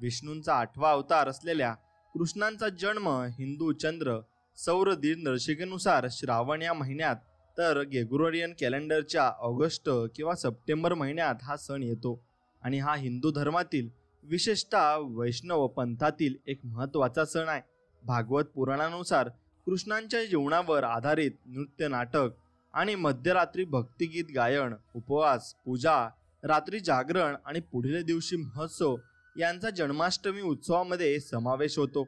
विष्णूंचा 8वा अवतार असलेल्या कृष्णांचा जन्म हिंदू चंद्र सौर दिनदर्शिकेनुसार श्रावण या महिन्यात तर ग्रेगोरियन कॅलेंडरच्या ऑगस्ट किंवा सप्टेंबर महिन्यात हा सण येतो आणि हा हिंदू धर्मातील विशेषतः वैष्णव पंथातील एक महत्त्वाचा सण आहे. भागवत पुराणानुसार कृष्णांच्या जीवनावर आधारित नृत्य नाटक आणि मध्यरात्री भक्तिगीत गायन, उपवास, पूजा, रात्री जागरण आणि पुढील दिवशी महोत्सव यांचा जन्माष्टमी उत्सवामध्ये समावेश होतो.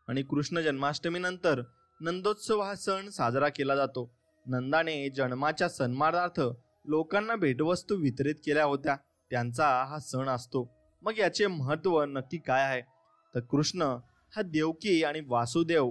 आणि कृष्ण जन्माष्टमीनंतर नंदोत्सव हा सण साजरा केला जातो. नंदाने जन्माच्या सन्मानार्थ लोकांना भेटवस्तू वितरित केल्या होत्या, त्यांचा हा सण असतो. मग याचे महत्त्व नक्की काय आहे? तर कृष्ण हा देवकी आणि वासुदेव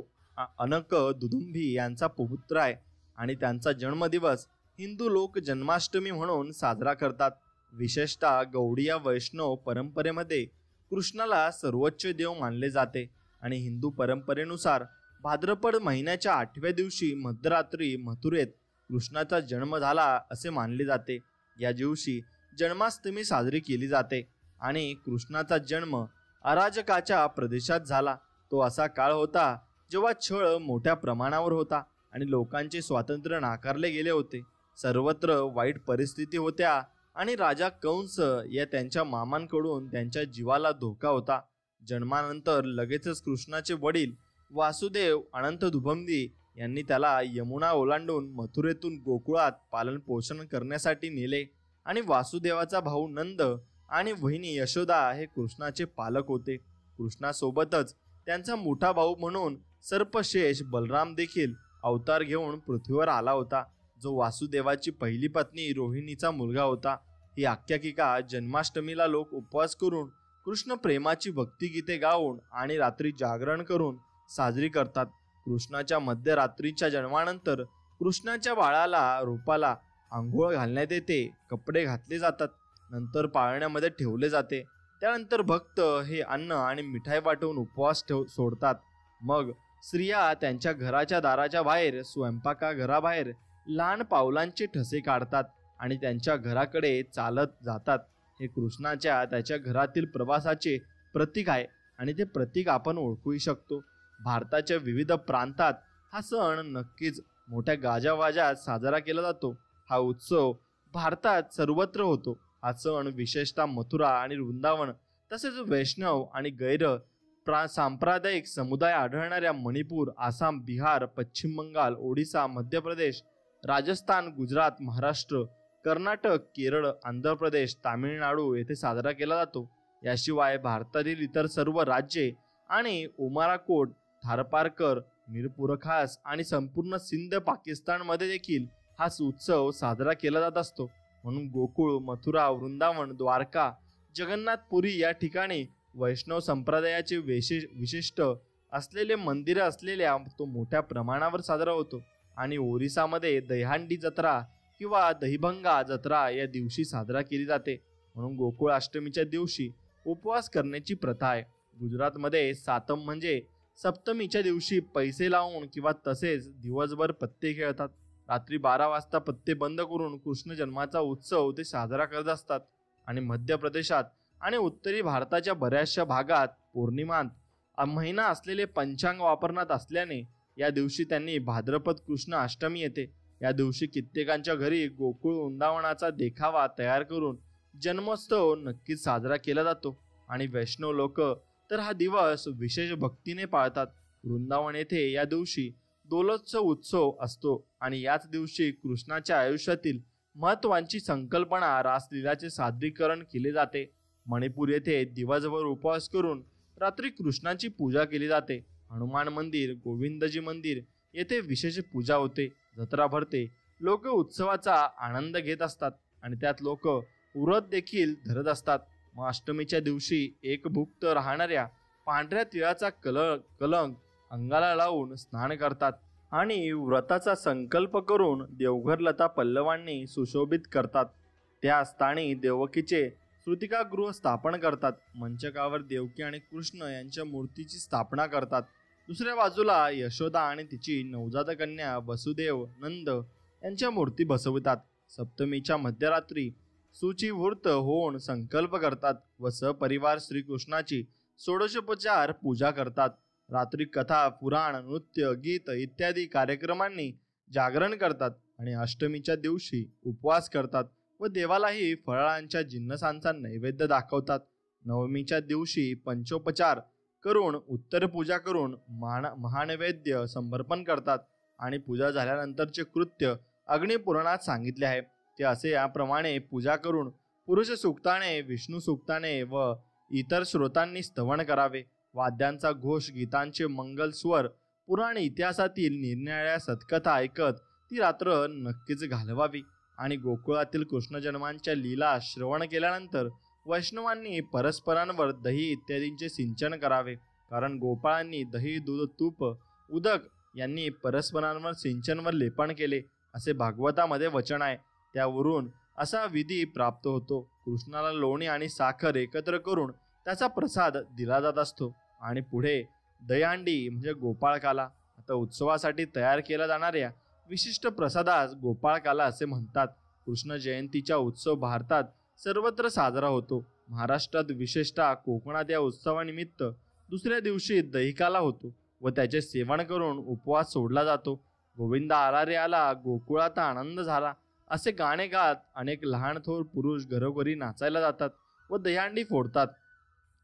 अनक दुदुंभी यांचा पुत्र आहे आणि त्यांचा जन्मदिवस हिंदू लोक जन्माष्टमी म्हणून साजरा करतात. विशेषतः गौडीय वैष्णव परंपरेमध्ये कृष्णाला सर्वोच्च देव मानले जाते आणि हिंदू परंपरेनुसार भाद्रपद महिन्याच्या 8व्या दिवशी मध्यरात्री मथुरेत कृष्णाचा जन्म झाला असे मानले जाते. या दिवशी जन्माष्टमी साजरी केली जाते आणि कृष्णाचा जन्म अराजकाच्या प्रदेशात झाला. तो असा काळ होता जेव्हा छळ मोठ्या प्रमाणावर होता आणि लोकांचे स्वातंत्र्य नाकारले गेले होते. सर्वत्र वाईट परिस्थिती होत्या आणि राजा कंस या त्यांच्या मामांकडून त्यांच्या जीवाला धोका होता. जन्मानंतर लगेचच कृष्णाचे वडील वासुदेव अनंत दुभंदी यांनी त्याला यमुना ओलांडून मथुरेतून गोकुळात पालन पोषण करण्यासाठी नेले आणि वासुदेवाचा भाऊ नंद आणि वहिनी यशोदा हे कृष्णाचे पालक होते. कृष्णासोबतच त्यांचा मोठा भाऊ म्हणून सर्पशेष बलराम देखील अवतार घेऊन पृथ्वीवर आला होता, जो वासुदेवाची पहिली पत्नी रोहिणीचा मुलगा होता. ही आख्यायिका जन्माष्टमीला लोक उपवास करून कृष्ण प्रेमाची भक्तिगीते गाऊन आणि रात्री जागरण करून साजरी करतात. कृष्णाच्या मध्यरात्रीच्या जन्मानंतर कृष्णाच्या बाळाला रूपाला आंघोळ घालण्यात येते, कपडे घातले जातात, नंतर पाळण्यामध्ये ठेवले जाते. त्यानंतर भक्त हे अन्न आणि मिठाई वाटून उपवास सोडतात. मग स्त्रिया त्यांच्या घराच्या दाराच्या बाहेर स्वयंपाकघराबाहेर लहान पावलांचे ठसे काढतात आणि त्यांच्या घराकडे चालत जातात. हे कृष्णाच्या त्याच्या घरातील प्रवासाचे प्रतीक आहे आणि ते प्रतीक आपण ओळखूही शकतो. भारताच्या विविध प्रांतात हा सण नक्कीच मोठ्या गाजावाजात साजरा केला जातो. हा उत्सव भारतात सर्वत्र होतो. हा सण विशेषतः मथुरा आणि वृंदावन तसेच वैष्णव आणि गैर सांप्रदायिक समुदाय आढळणाऱ्या मणिपूर, आसाम, बिहार, पश्चिम बंगाल, ओडिसा, मध्य प्रदेश, राजस्थान, गुजरात, महाराष्ट्र, कर्नाटक, केरळ, आंध्र प्रदेश, तामिळनाडू येथे साजरा केला जातो. याशिवाय भारतातील इतर सर्व राज्ये आणि उमराकोट, थारपारकर, मीरपुरखास आणि संपूर्ण सिंध पाकिस्तानमध्ये देखील हा उत्सव साजरा केला जात असतो. म्हणून गोकुळ, मथुरा, वृंदावन, द्वारका, जगन्नाथपुरी या ठिकाणी वैष्णव संप्रदायाचे विशिष्ट असलेले मंदिर असलेल्या तो मोठ्या प्रमाणावर साजरा होतो. आणि ओरिसामध्ये दहीहांडी जत्रा किंवा दहीभंगा जत्रा या दिवशी साजरा केली जाते. म्हणून गोकुळ अष्टमीच्या दिवशी उपवास करण्याची प्रथा आहे. गुजरातमध्ये सातम म्हणजे सप्तमीच्या दिवशी पैसे लावून किंवा तसेच दिवसभर पत्ते खेळतात. रात्री 12 वाजता पत्ते बंद करून कृष्ण जन्माचा उत्सव ते साजरा करत असतात. आणि मध्य प्रदेशात आणि उत्तरी भारताच्या बऱ्याचशा भागात पौर्णिमांत महिना असलेले पंचांग वापरण्यात असल्याने या दिवशी त्यांनी भाद्रपद कृष्ण अष्टमी येते. या दिवशी कित्येकांच्या घरी गोकुळ वृंदावनाचा देखावा तयार करून जन्मोत्सव नक्कीच साजरा केला जातो. आणि वैष्णव लोक तर हा दिवस विशेष भक्तीने पाळतात. वृंदावन येथे या दिवशी दोलोत्सव उत्सव असतो आणि याच दिवशी कृष्णाच्या आयुष्यातील महत्वाची संकल्पना रासलीलाचे सादरीकरण केले जाते. मणिपूर येथे दिवसभर उपवास करून रात्री कृष्णाची पूजा केली जाते. हनुमान मंदिर, गोविंदजी मंदिर येथे विशेष पूजा होते, जत्रा भरते. लोक उत्सवाचा आनंद घेत असतात आणि त्यात लोक व्रत देखील धरत असतात. मग अष्टमीच्या दिवशी एकभुक्त राहणाऱ्या पांढऱ्या तिळाचा कलंक अंगाला लावून स्नान करतात आणि व्रताचा संकल्प करून देवघर लता पल्लवांनी सुशोभित करतात. त्या स्थानी देवकीचे श्रुतिकागृह स्थापन करतात. मंचकावर देवकी आणि कृष्ण यांच्या मूर्तीची स्थापना करतात. दुसऱ्या बाजूला यशोदा आणि तिची नवजात कन्या वसुदेव नंद यांच्या मूर्ती बसवितात. सप्तमीच्या मध्यरात्री शुचिवृत होऊन संकल्प करतात व सपरिवार श्रीकृष्णाची षोडशोपचार पूजा करतात. रात्री कथा, पुराण, नृत्य, गीत इत्यादी कार्यक्रमांनी जागरण करतात आणि अष्टमीच्या दिवशी उपवास करतात व देवालाही फळांच्या जिन्नसांचा नैवेद्य दाखवतात. नवमीच्या दिवशी पंचोपचार करून उत्तर पूजा करून महानैवेद्य समर्पण करतात आणि पूजा झाल्यानंतरचे कृत्य अग्निपुराणात सांगितले आहे. ते असे याप्रमाणे पूजा करून पुरुष सूक्ताने, विष्णू सूक्ताने व इतर श्रोतांनी स्तवन करावे. वाद्यांचा घोष, गीतांचे मंगल स्वर, पुराण इतिहासातील निरनिराळ्या सत्कथा ऐकत ती रात्र नक्कीच घालवावी. आणि गोकुळातील कृष्ण जन्मांच्या लीला श्रवण केल्यानंतर वैष्णवांनी परस्परांवर दही इत्यादींचे सिंचन करावे. कारण गोपाळांनी दही, दूध, तूप, उदक यांनी परस्परांवर सिंचनवर लेपन केले असे भागवतामध्ये वचन आहे. त्यावरून असा विधी प्राप्त होतो. कृष्णाला लोणी आणि साखर एकत्र करून त्याचा प्रसाद दिला जात असतो. आणि पुढे दहीहंडी म्हणजे गोपाळकाला. आता उत्सवासाठी तयार केल्या जाणाऱ्या विशिष्ट प्रसादास गोपाळकाला असे म्हणतात. कृष्ण जयंतीचा उत्सव भारतात सर्वत्र साजरा होतो. महाराष्ट्रात विशेषतः कोकणात या उत्सवानिमित्त दुसऱ्या दिवशी दहीकाला होतो व त्याचे सेवन करून उपवास सोडला जातो. गोविंदा आला रे आला, गोकुळात आनंद झाला असे गाणे गात अनेक लहान थोर पुरुष घरोघरी नाचायला जातात व दहीहंडी फोडतात.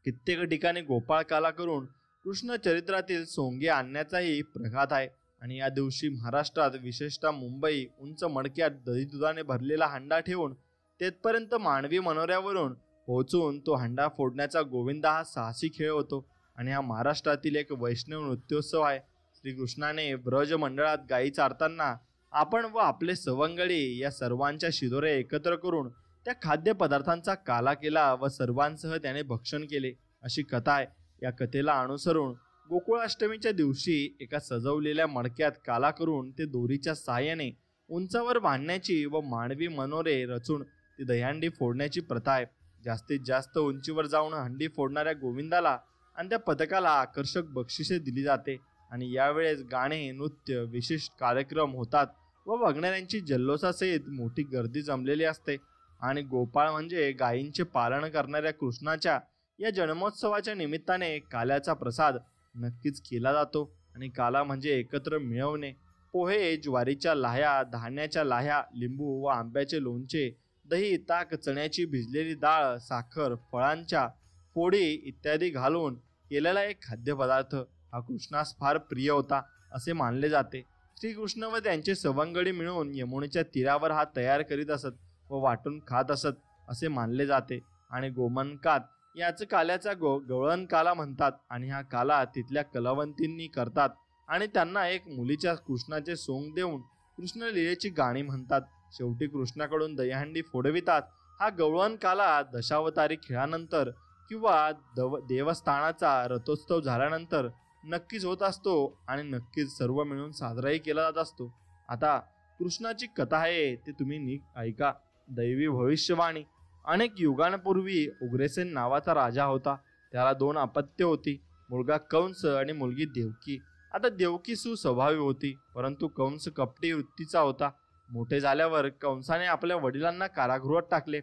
कित्येक ठिकाणी गोपाळकाला करून कृष्ण चरित्रातील सोंगे आणण्याचाही प्रघात आहे. आणि या दिवशी महाराष्ट्रात विशेषतः मुंबई उंच मडक्यात दही दुधाने भरलेला हंडा ठेवून तेथपर्यंत मानवी मनोऱ्यावरून पोहोचून तो हंडा फोडण्याचा गोविंदा हा साहसी खेळ होतो. आणि हा महाराष्ट्रातील एक वैष्णव नृत्योत्सव आहे. श्रीकृष्णाने ब्रज मंडळात गायी चारताना आपण व आपले सवंगडी या सर्वांच्या शिदोऱ्या एकत्र करून त्या खाद्यपदार्थांचा काला केला व सर्वांसह त्याने भक्षण केले अशी कथा आहे. या कथेला अनुसरून गोकुळाष्टमीच्या दिवशी एका सजवलेल्या मडक्यात काला करून ते दोरीच्या साहाय्याने उंचावर बांधण्याची व मानवी मनोरे रचून ती दहीहंडी फोडण्याची प्रथा आहे. जास्तीत जास्त उंचीवर जाऊन हंडी फोडणाऱ्या गोविंदाला आणि त्या पथकाला आकर्षक बक्षिसे दिली जाते. आणि यावेळेस गाणे, नृत्य, विशिष्ट कार्यक्रम होतात व बघणाऱ्यांची जल्लोषासहित मोठी गर्दी जमलेली असते. आणि गोपाळ म्हणजे गायींचे पालन करणाऱ्या कृष्णाच्या या जन्मोत्सवाच्या निमित्ताने काल्याचा प्रसाद नक्कीच केला जातो. आणि काला म्हणजे एकत्र मिळवणे. पोहे, ज्वारीच्या लाह्या, धान्याच्या लाह्या, लिंबू व आंब्याचे लोणचे, दही, ताक, चण्याची भिजलेली डाळ, साखर, फळांच्या फोडी इत्यादी घालून केलेला एक खाद्यपदार्थ हा कृष्णास फार प्रिय होता असे मानले जाते. श्रीकृष्ण व त्यांचे सवंगडी मिळून यमुनेच्या तीरावर हा तयार करीत असत व वाटून खात असत असे मानले जाते. आणि गोमनकात याच काल्याचा गवळण काला म्हणतात. आणि हा काला तिथल्या कलावंतींनी करतात आणि त्यांना एक मुलीच्या कृष्णाचे सोंग देऊन कृष्ण लीलेची गाणी म्हणतात. शेवटी कृष्णाकडून दहीहंडी फोडवितात. हा गवळण काला दशावतारी खेळानंतर किंवा देवस्थानाचा रथोत्सव झाल्यानंतर नक्कीच होत असतो आणि नक्कीच सर्व मिळून साजराही केला जात असतो. आता कृष्णाची कथा आहे ते तुम्ही नीट ऐका. दैवी भविष्यवाणी. अनेक युगांपूर्वी उग्रसेन नावाचा राजा होता. त्याला 2 अपत्य होती, मुलगा कंस आणि मुलगी देवकी. आता देवकी सुस्वभावी होती, परंतु कंस कपटी वृत्तीचा होता. मोठे झाल्यावर कंसाने आपल्या वडिलांना कारागृहात टाकले.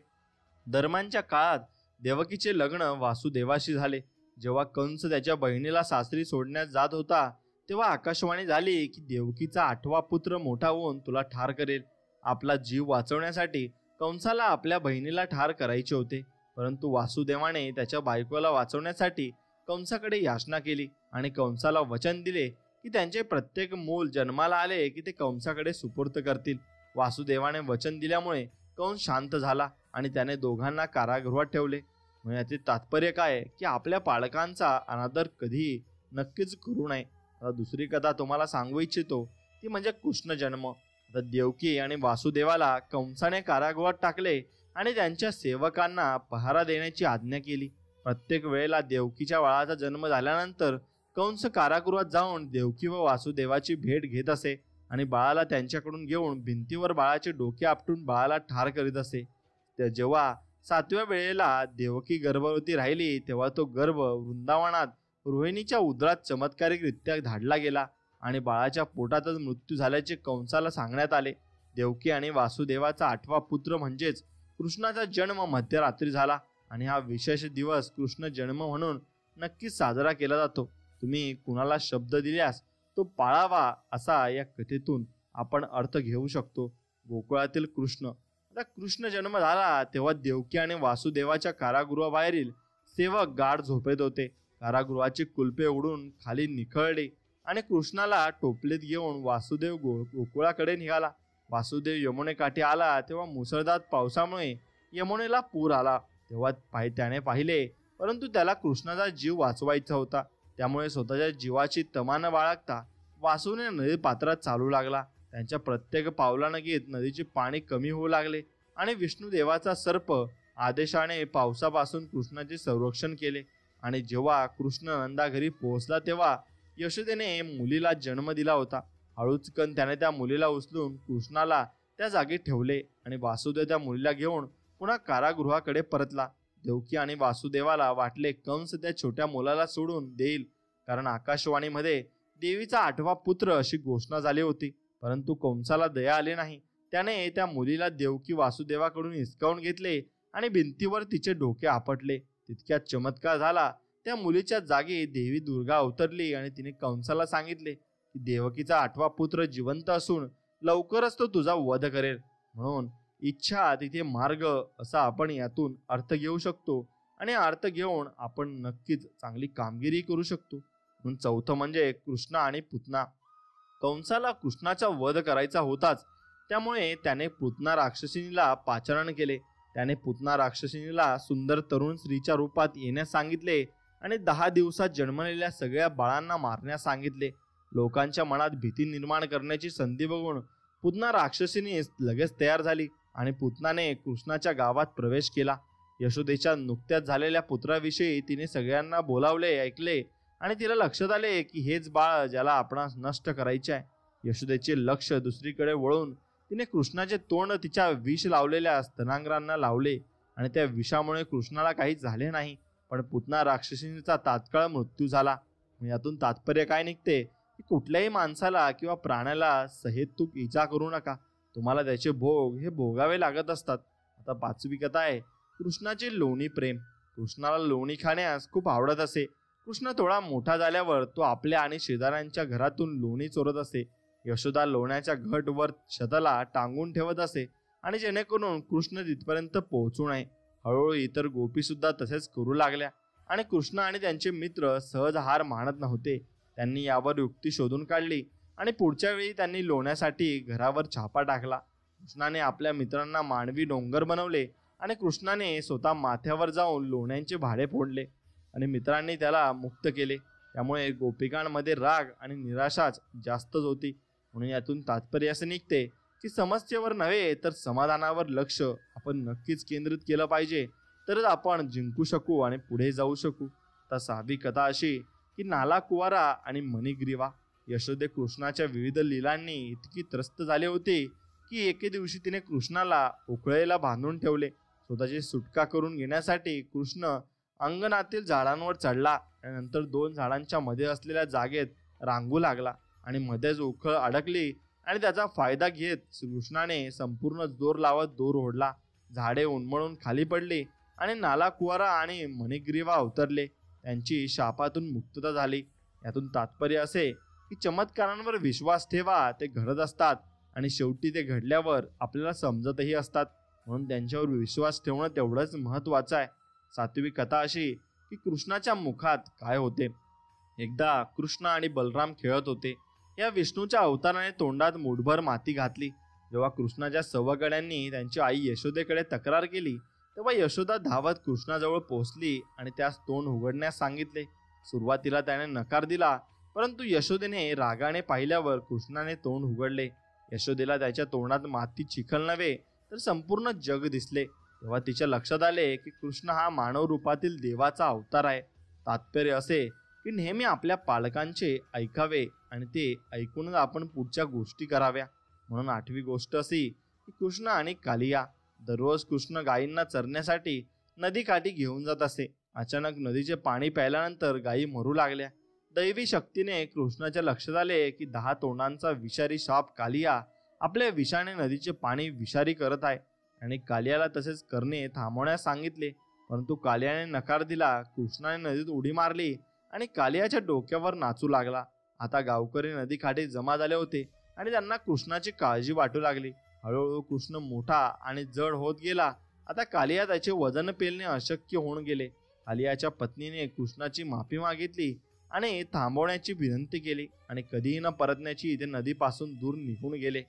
दरम्यानच्या काळात देवकीचे लग्न वासुदेवाशी झाले. जेव्हा कंस त्याच्या बहिणीला सासरी सोडण्यास जात होता तेव्हा आकाशवाणी झाली की देवकीचा 8वा पुत्र मोठा होऊन तुला ठार करेल. आपला जीव वाचवण्यासाठी कंसाला आपल्या बहिणीला ठार करायचे होते, परंतु वासुदेवाने त्याच्या बायकोला वाचवण्यासाठी कंसाकडे याचना केली आणि कंसाला वचन दिले की त्यांचे प्रत्येक मूल जन्माला आले की ते कंसाकडे सुपूर्त करतील. वासुदेवाने वचन दिल्यामुळे कंस शांत झाला आणि त्याने दोघांना कारागृहात ठेवले. याचे तात्पर्य काय की आपल्या पालकांचा अनादर कधीही नक्कीच करू नये. आता दुसरी कथा तुम्हाला सांगू इच्छितो ती म्हणजे कृष्ण जन्म. आता देवकी आणि वासुदेवाला कंसाने कारागृहात टाकले आणि त्यांच्या सेवकांना पहारा देण्याची आज्ञा केली. प्रत्येक वेळेला देवकीच्या बाळाचा जन्म झाल्यानंतर कंस कारागृहात जाऊन देवकी व वासुदेवाची भेट घेत असे आणि बाळाला त्यांच्याकडून घेऊन भिंतीवर बाळाचे डोके आपटून बाळाला ठार करीत असे. जेव्हा 7व्या वेळेला देवकी गर्भवती राहिली तेव्हा तो गर्भ वृंदावनात रोहिणीच्या उदरात चमत्कारिकरित्या धाडला गेला आणि बाळाच्या पोटातच मृत्यू झाल्याचे कंसाला सांगण्यात आले. देवकी आणि वासुदेवाचा 8वा पुत्र म्हणजेच कृष्णाचा जन्म मध्यरात्री झाला आणि हा विशेष दिवस कृष्ण जन्म म्हणून नक्कीच साजरा केला जातो. तुम्ही कुणाला शब्द दिल्यास तो पाळावा असा या कथेतून आपण अर्थ घेऊ शकतो. गोकुळातील कृष्ण. आता कृष्ण जन्म झाला तेव्हा देवकी आणि वासुदेवाच्या कारागृहाबाहेरील सेवक गाढ झोपेत होते. कारागृहाची कुलपे उडून खाली निखळली आणि कृष्णाला टोपलीत घेऊन वासुदेव गोकुळाकडे निघाला. वासुदेव यमुनेकाठी आला तेव्हा मुसळधार पावसामुळे यमुनेला पूर आला. तेव्हा त्याने पाहिले, परंतु त्याला कृष्णाचा जीव वाचवायचा होता. त्यामुळे स्वतःच्या जीवाची तमा न बाळगता वासूने नदी पात्रात चालू लागला. त्यांच्या प्रत्येक पावलानं घेत नदीचे पाणी कमी होऊ लागले आणि विष्णुदेवाचा सर्प आदेशाने पावसापासून कृष्णाचे संरक्षण केले. आणि जेव्हा कृष्ण नंदा घरी पोहोचला तेव्हा यशोदेने मुलीला जन्म दिला होता. हळूचकन त्याने त्या मुलीला उचलून कृष्णाला त्या जागी ठेवले आणि वासुदेव त्या मुलीला घेऊन पुन्हा कारागृहाकडे परतला. देवकी आणि वासुदेवाला वाटले कंस त्या छोट्या मुलाला सोडून देईल, कारण आकाशवाणीमध्ये देवीचा 8वा पुत्र अशी घोषणा झाली होती. परंतु कंसाला दया आली नाही. त्याने त्या मुलीला देवकी वासुदेवाकडून हिसकावून घेतले आणि भिंतीवर तिचे डोके आपटले. तितक्यात चमत्कार झाला. त्या मुलीच्या जागी देवी दुर्गा अवतरली आणि तिने कंसाला सांगितले की देवकीचा 8वा पुत्र जिवंत असून लवकरच तो तुझा वध करेल. म्हणून इच्छा तिथे मार्ग असा आपण यातून अर्थ घेऊ शकतो आणि अर्थ घेऊन आपण नक्कीच चांगली कामगिरी करू शकतो. म्हणून चौथं म्हणजे कृष्ण आणि पुतना. कंसाला कृष्णाचा वध करायचा होताच, त्यामुळे त्याने पुतना राक्षसिनीला पाचारण केले. त्याने पुतना राक्षसिनीला सुंदर तरुण स्त्रीच्या रूपात येण्यास सांगितले आणि 10 दिवसात जन्मलेल्या सगळ्या बाळांना मारण्यास सांगितले. लोकांच्या मनात भीती निर्माण करण्याची संधी बघून पुतना राक्षसिनी लगेच तयार झाली आणि पुतनाने कृष्णाच्या गावात प्रवेश केला. यशोदेच्या नुकत्याच झालेल्या पुत्राविषयी तिने सगळ्यांना बोलावले, ऐकले आणि तिला लक्षात आले की हेच बाळ ज्याला आपणास नष्ट करायचे आहे. यशोदेचे लक्ष दुसरीकडे वळून तिने कृष्णाचे तोंड तिच्या विष लावलेल्या स्तनांगरांना लावले आणि त्या विषामुळे कृष्णाला काही झाले नाही, पण पुतना राक्षसीचा तात्काळ मृत्यू झाला. यातून तात्पर्य काय निघते की कुठल्याही माणसाला किंवा प्राण्याला सहेतुक इजा करू नका. तुम्हाला त्याचे भोग हे भोगावे लागत असतात. आता 5वी कथा आहे कृष्णाचे लोणी प्रेम. कृष्णाला लोणी खाण्यास खूप आवडत असे. कृष्ण थोडा मोठा झाल्यावर तो आपल्या आणि शेजाऱ्यांच्या घरातून लोणी चोरत असे. यशोदा लोण्याच्या घट वर छताला टांगून ठेवत असे आणि जेणेकरून कृष्ण तिथपर्यंत पोहोचू नये. हळूहळू इतर गोपी सुद्धा तसेच करू लागल्या आणि कृष्ण आणि त्यांचे मित्र सहज हार मानत नव्हते. त्यांनी यावर युक्ती शोधून काढली आणि पुढच्या वेळी त्यांनी लोण्यासाठी घरावर छापा टाकला. कृष्णाने आपल्या मित्रांना मानवी डोंगर बनवले आणि कृष्णाने स्वतः माथ्यावर जाऊन लोण्यांचे भाडे फोडले आणि मित्रांनी त्याला मुक्त केले. त्यामुळे गोपिकांमध्ये राग आणि निराशाच जास्तच होती. म्हणून यातून तात्पर्य असे निघते की समस्येवर नव्हे तर समाधानावर लक्ष आपण नक्कीच केंद्रित केलं पाहिजे, तरच आपण जिंकू शकू आणि पुढे जाऊ शकू. तर 6वी कथा अशी की नाला कुवारा आणि मणिग्रीवा. यशोदे कृष्णाच्या विविध लीलांनी इतकी त्रस्त झाले होते की एके दिवशी तिने कृष्णाला उकळेला बांधून ठेवले. स्वतःची सुटका करून घेण्यासाठी कृष्ण अंगणातील झाडांवर चढला आणि नंतर 2 झाडांच्या मध्ये असलेल्या जागेत रांगू लागला आणि मध्येच उखळ अडकली आणि त्याचा फायदा घेत कृष्णाने संपूर्ण जोर लावत दोर ओढला. झाडे उन्मळून खाली पडली आणि नाला कुवारा आणि मणिग्रीवा अवतरले. त्यांची शापातून मुक्तता झाली. यातून तात्पर्य असे की चमत्कारांवर विश्वास ठेवा, ते घडत असतात आणि शेवटी ते घडल्यावर आपल्याला समजतही असतात. म्हणून त्यांच्यावर विश्वास ठेवणं तेवढंच महत्त्वाचं आहे. 7वी कथा अशी की कृष्णाच्या मुखात काय होते. एकदा कृष्ण आणि बलराम खेळत होते. या विष्णूच्या अवताराने तोंडात मुठभर माती घातली. जेव्हा कृष्णाच्या सवगड्यांनी त्यांची आई यशोदेकडे तक्रार केली तेव्हा यशोदा धावत कृष्णाजवळ पोहोचली आणि त्यास तोंड उघडण्यास सांगितले. सुरुवातीला त्याने नकार दिला, परंतु यशोदेने रागाने पाहिल्यावर कृष्णाने तोंड उघडले. यशोदेला त्याच्या तोंडात माती चिखल नव्हे तर संपूर्ण जग दिसले. तेव्हा तिच्या लक्षात आले की कृष्ण हा मानव रूपातील देवाचा अवतार आहे. तात्पर्य असे की नेहमी आपल्या पालकांचे ऐकावे आणि ते ऐकूनच आपण पुढच्या गोष्टी कराव्या. म्हणून 8वी गोष्ट अशी की कृष्ण आणि कालिया. दररोज कृष्ण गायींना चरण्यासाठी नदीकाठी घेऊन जात असे. अचानक नदीचे पाणी प्यायल्यानंतर गायी मरू लागल्या. दैवी शक्तीने कृष्णाच्या लक्षात आले की 10 तोंडांचा विषारी साप कालिया आपल्या विषाने नदीचे पाणी विषारी करत आहे आणि कालियाला तसेच करणे थांबवण्यास सांगितले. परंतु कालियाने नकार दिला. कृष्णाने नदीत उडी मारली आणि कालियाच्या डोक्यावर नाचू लागला. आता गावकरी नदीकाठी जमा झाले होते आणि त्यांना कृष्णाची काळजी वाटू लागली. हळूहळू कृष्ण मोठा आणि जड होत गेला. आता कालिया त्याचे वजन पेलणे अशक्य होऊन गेले. कालियाच्या पत्नीने कृष्णाची माफी मागितली आणि थांबवण्याची विनंती केली आणि कधीही न परतण्याची ते नदीपासून दूर निघून गेले.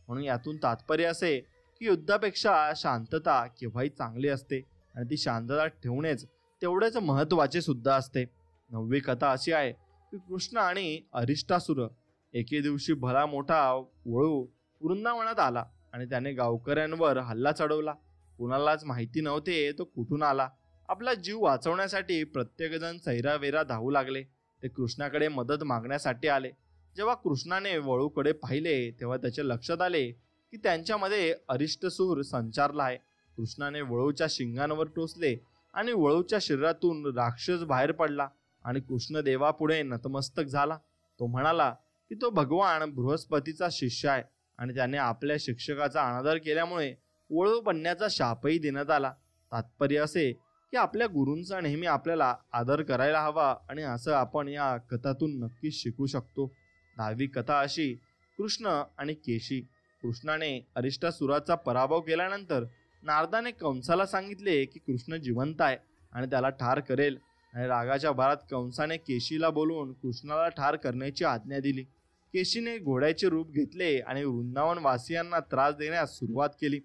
म्हणून यातून तात्पर्य असे की युद्धापेक्षा शांतता केव्हाही चांगली असते आणि ती शांतता ठेवणेच तेवढेच महत्त्वाचे सुद्धा असते. 9वी कथा अशी आहे की कृष्ण आणि अरिष्टासुर एके दिवशी भला मोठा वळू वृंदावनात आला आणि त्याने गावकऱ्यांवर हल्ला चढवला. कुणालाच माहिती नव्हते तो कुठून आला. आपला जीव वाचवण्यासाठी प्रत्येकजण सैरावेरा धावू लागले. ते कृष्णाकडे मदत मागण्यासाठी आले. जेव्हा कृष्णाने वळूकडे पाहिले तेव्हा त्याच्या लक्षात आले की त्यांच्यामध्ये अरिष्टसूर संचारला आहे. कृष्णाने वळूच्या शिंगांवर टोचले आणि वळूच्या शरीरातून राक्षस बाहेर पडला आणि कृष्ण देवापुढे नतमस्तक झाला. तो म्हणाला की तो भगवान बृहस्पतीचा शिष्य आहे आणि त्याने आपल्या शिक्षकाचा अनादर केल्यामुळे वळू बनण्याचा शापही देण्यात आला. तात्पर्य असे की आपल्या गुरूंचा नेहमी आपल्याला आदर करायला हवा आणि असं आपण या कथातून नक्कीच शिकू शकतो. 10वी कथा अशी कृष्ण आणि केशी. कृष्णाने अरिष्टासुराचा पराभव केल्यानंतर नारदाने कंसाला सांगितले की कृष्ण जिवंत आहे आणि त्याला ठार करेल आणि रागाच्या भरात कंसाने केशीला बोलवून कृष्णाला ठार करण्याची आज्ञा दिली. केशीने घोड्याचे रूप घेतले आणि वृंदावन वासियांना त्रास देण्यास सुरुवात केली.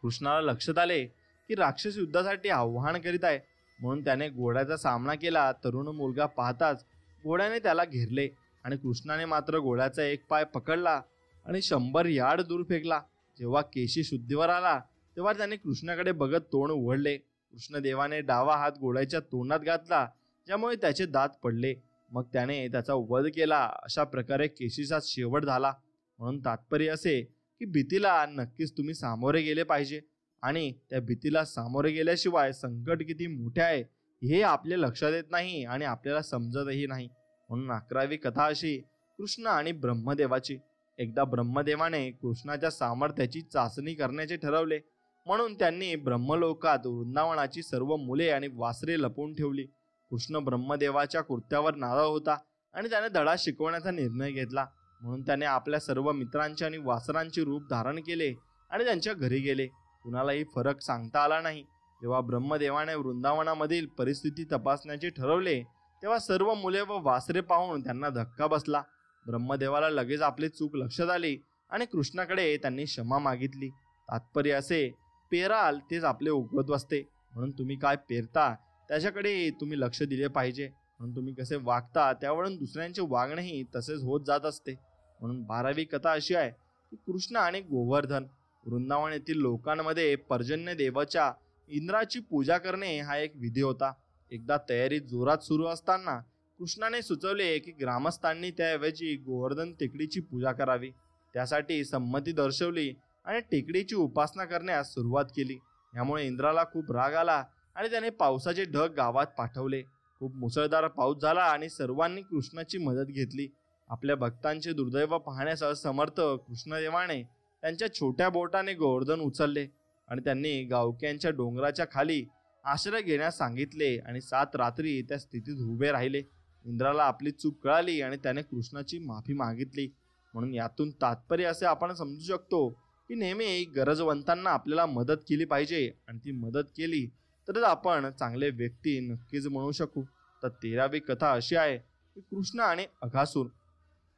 कृष्णाला लक्षात आले की राक्षस युद्धासाठी आव्हान करीत आहे म्हणून त्याने घोड्याचा सामना केला. तरुण मुलगा पाहताच घोड्याने त्याला घेरले आणि कृष्णाने मात्र घोड्याचा एक पाय पकडला आणि 100 यार्ड दूर फेकला. जेव्हा केशी शुद्धीवर आला तेव्हा त्याने कृष्णाकडे बघत तोंड उघडले. कृष्णदेवाने डावा हात घोड्याच्या तोंडात घातला ज्यामुळे त्याचे दात पडले. मग त्याने त्याचा वध केला. अशा प्रकारे केशीचा शेवट झाला. म्हणून तात्पर्य असे की भीतीला नक्कीच तुम्ही सामोरे गेले पाहिजे आणि त्या भीतीला सामोरे गेल्याशिवाय संकट किती मोठे आहे हे आपल्या लक्षात येत नाही आणि आपल्याला समजतही नाही. म्हणून 11वी कथा अशी कृष्ण आणि ब्रह्मदेवाची. एकदा ब्रह्मदेवाने कृष्णाच्या सामर्थ्याची चाचणी करण्याचे ठरवले म्हणून त्यांनी ब्रह्मलोकात वृंदावनाची सर्व मुले आणि वासरे लपवून ठेवली. कृष्ण ब्रह्मदेवाच्या कृत्यावर नाराज होता आणि त्याने धडा शिकवण्याचा निर्णय घेतला. म्हणून त्याने आपल्या सर्व मित्रांचे आणि वासरांचे रूप धारण केले आणि त्यांच्या घरी गेले. कुणालाही फरक सांगता आला नाही. जेव्हा ब्रह्मदेवाने वृंदावनामधील परिस्थिती तपासण्याचे ठरवले तेव्हा सर्व मुले व वासरे पाहून त्यांना धक्का बसला. ब्रह्मदेवाला लगेच आपली चूक लक्षात आली आणि कृष्णाकडे त्यांनी क्षमा मागितली. तात्पर्य असे पेराल तेच आपले उगवत असते. म्हणून तुम्ही काय पेरता त्याच्याकडे तुम्ही लक्ष दिले पाहिजे. म्हणून तुम्ही कसे वागता त्यावरून दुसऱ्यांचे वागणेही तसेच होत जात असते. म्हणून 12वी कथा अशी आहे की कृष्ण आणि गोवर्धन. वृंदावन येथील लोकांमध्ये पर्जन्य देवाच्या इंद्राची पूजा करणे हा एक विधी होता. एकदा तयारी जोरात सुरू असताना कृष्णाने सुचवले की ग्रामस्थांनी त्याऐवजी गोवर्धन टेकडीची पूजा करावी. त्यासाठी संमती दर्शवली आणि टेकडीची उपासना करण्यास सुरुवात केली. यामुळे इंद्राला खूप राग आला आणि त्याने पावसाचे ढग गावात पाठवले. खूप मुसळधार पाऊस झाला आणि सर्वांनी कृष्णाची मदत घेतली. आपल्या भक्तांचे दुर्दैव पाहण्यास असमर्थ कृष्णदेवाने त्यांच्या छोट्या बोटाने गोवर्धन उचलले आणि त्यांनी गावक्यांच्या डोंगराच्या खाली आश्रय घेण्यास सांगितले आणि 7 रात्री त्या स्थितीत उभे राहिले. इंद्राला आपली चूक कळाली आणि त्याने कृष्णाची माफी मागितली. म्हणून यातून तात्पर्य असे आपण समजू शकतो की नेहमी गरजवंतांना आपल्याला मदत केली पाहिजे आणि ती मदत केली तरच आपण चांगले व्यक्ती नक्कीच म्हणू शकू. तर 13वी कथा अशी आहे की कृष्ण आणि अघासूर.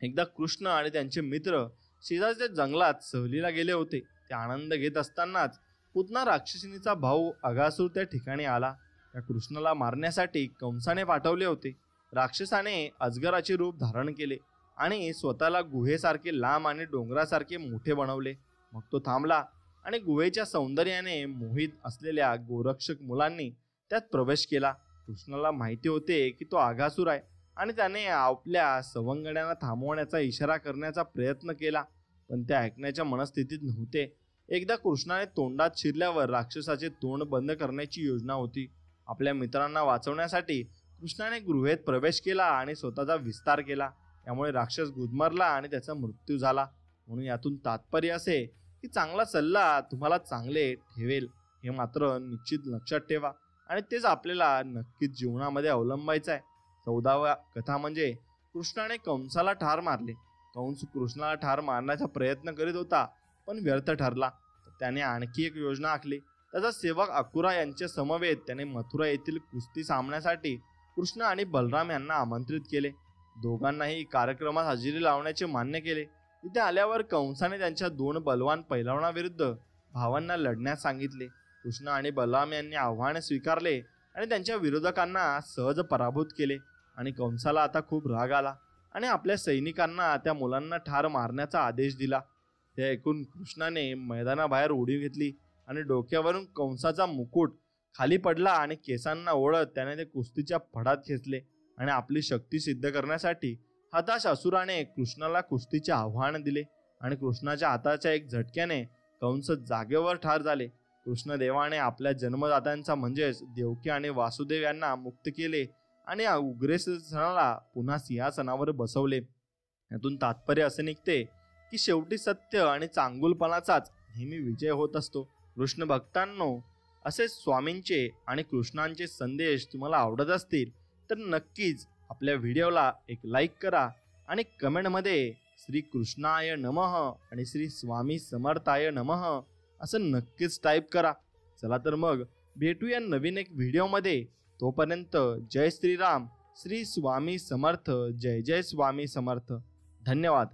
एकदा कृष्ण आणि त्यांचे मित्र शेजारच्या जंगलात सहलीला गेले होते. ते आनंद घेत असतानाच पुतना राक्षसिनीचा भाऊ अघासूर त्या ठिकाणी आला. त्या कृष्णाला मारण्यासाठी कंसाने पाठवले होते. राक्षसाने अजगराचे रूप धारण केले आणि स्वतःला गुहेसारखे लांब आणि डोंगरासारखे मोठे बनवले. मग तो थांबला आणि गुहेच्या सौंदर्याने मोहित असलेल्या गोरक्षक मुलांनी त्यात प्रवेश केला. कृष्णाला माहिती होते की तो अघासूर आहे आणि त्याने आपल्या सवंगड्यांना थांबवण्याचा इशारा करण्याचा प्रयत्न केला पण ते ऐकण्याच्या मनस्थितीत नव्हते. एकदा कृष्णाने तोंडात शिरल्यावर राक्षसाचे तोंड बंद करण्याची योजना होती. आपल्या मित्रांना वाचवण्यासाठी कृष्णाने गुहेत प्रवेश केला आणि स्वतःचा विस्तार केला. यामुळे राक्षस गुदमरला आणि त्याचा मृत्यू झाला. म्हणून यातून तात्पर्य असे की चांगला सल्ला तुम्हाला चांगले ठेवेल हे मात्र निश्चित लक्षात ठेवा. आणि तेच आपल्याला नक्कीच जीवनामध्ये अवलंबायचं आहे. 14वा कथा म्हणजे कृष्णाने कंसाला ठार मारले. कंस कृष्णाला ठार मारण्याचा प्रयत्न करीत होता, पण व्यर्थ ठरला. त्याने आणखी एक योजना आखली. त्याचा सेवक अकुरा यांच्या समवेत त्याने मथुरा येथील कुस्ती सामन्यासाठी कृष्ण आणि बलराम यांना आमंत्रित केले. दोघांनाही कार्यक्रमात हजेरी लावण्याचे मान्य केले. तिथे आल्यावर कंसाने त्यांच्या 2 बलवान पैलवानाविरुद्ध भावांना लढण्यास सांगितले. कृष्ण आणि बलराम यांनी आव्हान स्वीकारले आणि त्यांच्या विरोधकांना सहज पराभूत केले. आणि कंसाला आता खूप राग आला आणि आपल्या सैनिकांना त्या मुलांना ठार मारण्याचा आदेश दिला. ते ऐकून कृष्णाने मैदानाबाहेर उडी घेतली आणि डोक्यावरून कंसाचा मुकुट खाली पडला आणि केसांना ओढत त्याने ते कुस्तीच्या फडात खेचले. आणि आपली शक्ती सिद्ध करण्यासाठी हताश असुराने कृष्णाला कुस्तीचे आव्हान दिले. आणि कृष्णाच्या हाताच्या एक झटक्याने कंस जागेवर ठार झाले. कृष्णदेवाने आपल्या जन्मदात्यांचा म्हणजेच देवकी आणि वासुदेव यांना मुक्त केले आणि उग्रसेनाला पुन्हा सिंहासनावर बसवले. यातून तात्पर्य असे निघते की शेवटी सत्य आणि चांगुलपणाचाच नेहमी विजय होत असतो. कृष्ण भक्तांनो, असे स्वामींचे आणि कृष्णांचे संदेश तुम्हाला आवडत असतील तर नक्कीच आपल्या व्हिडिओला एक लाईक करा आणि कमेंटमध्ये श्री कृष्णाय नमः आणि श्री स्वामी समर्थाय नमः असं नक्कीच टाईप करा. चला तर मग भेटूया नवीन एक व्हिडिओमध्ये. तोपर्यंत जय श्रीराम, श्री स्वामी समर्थ, जय जय स्वामी समर्थ. धन्यवाद.